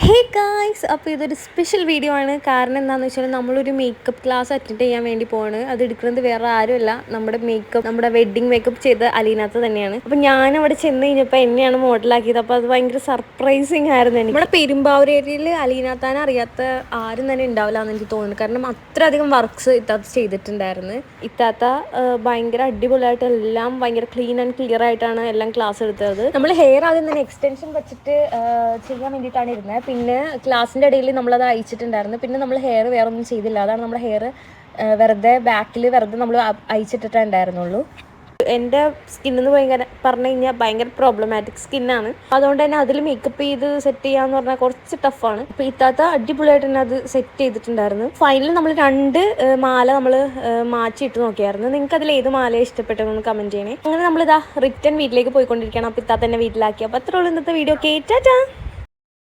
Hey guys, അപ്പോൾ ഇതൊരു special video ആണ്. കാരണം എന്താണെന്ന് വെച്ചാൽ നമ്മളൊരു മേക്കപ്പ് ക്ലാസ് അറ്റൻഡ് ചെയ്യാൻ വേണ്ടി പോവാണ്. അത് എടുക്കുന്നത് വേറെ ആരുമല്ല, നമ്മുടെ വെഡ്ഡിങ് മേക്കപ്പ് ചെയ്ത അലീനാത്ത തന്നെയാണ്. അപ്പോൾ ഞാൻ അവിടെ ചെന്ന് കഴിഞ്ഞപ്പോൾ എന്നെയാണ് മോഡലാക്കിയത്. അപ്പോൾ അത് ഭയങ്കര സർപ്രൈസിങ് ആയിരുന്നു. എനിക്ക് നമ്മുടെ പെരുമ്പാവൂർ ഏരിയയിൽ അലീനാത്താനെ അറിയാത്ത ആരും തന്നെ ഉണ്ടാവില്ല എന്ന് എനിക്ക് തോന്നുന്നു. കാരണം അത്രയധികം വർക്ക്സ് ഇത്താത്ത ചെയ്തിട്ടുണ്ടായിരുന്നു. ഇത്താത്ത ഭയങ്കര അടിപൊളിയായിട്ട് എല്ലാം ഭയങ്കര ക്ലീൻ ആൻഡ് ക്ലിയർ ആയിട്ടാണ് എല്ലാം ക്ലാസ് എടുത്തത്. നമ്മൾ ഹെയർ ആദ്യം തന്നെ എക്സ്റ്റൻഷൻ വെച്ചിട്ട് ചെയ്യാൻ വേണ്ടിയിട്ടാണ് ഇരുന്നത്. പിന്നെ ക്ലാസ്സിൻ്റെ ഇടയിൽ നമ്മളത് അയച്ചിട്ടുണ്ടായിരുന്നു. പിന്നെ നമ്മൾ ഹെയർ വേറെ ഒന്നും ചെയ്തില്ല. അതാണ് നമ്മുടെ ഹെയർ വെറുതെ ബാക്കിൽ നമ്മൾ അയച്ചിട്ടിട്ടുണ്ടായിരുന്നുള്ളൂ. എൻ്റെ സ്കിന്നെന്ന് പറഞ്ഞു കഴിഞ്ഞാൽ ഭയങ്കര പ്രോബ്ലമാറ്റിക് സ്കിന്നാണ്. അതുകൊണ്ട് തന്നെ അതിൽ മേക്കപ്പ് ചെയ്ത് സെറ്റ് ചെയ്യാന്ന് പറഞ്ഞാൽ കുറച്ച് ടഫാണ്. അപ്പോൾ ഇത്താത്ത അടിപൊളിയായിട്ട് തന്നെ അത് സെറ്റ് ചെയ്തിട്ടുണ്ടായിരുന്നു. ഫൈനലിൽ നമ്മൾ 2 മാല നമ്മൾ മാറ്റിയിട്ട് നോക്കിയായിരുന്നു. നിങ്ങൾക്ക് അതിൽ ഏത് മാലയെ ഇഷ്ടപ്പെട്ടതെന്ന് കമൻറ്റ് ചെയ്യണേ. അങ്ങനെ നമ്മളിതാ റിട്ടേൺ വീട്ടിലേക്ക് പോയിക്കൊണ്ടിരിക്കുകയാണ്. അപ്പോൾ ഇത്താത്ത തന്നെ വീട്ടിലാക്കി. അപ്പോൾ അത്രേ ഉള്ളൂ ഇന്നത്തെ വീഡിയോ. കേറ്റാ.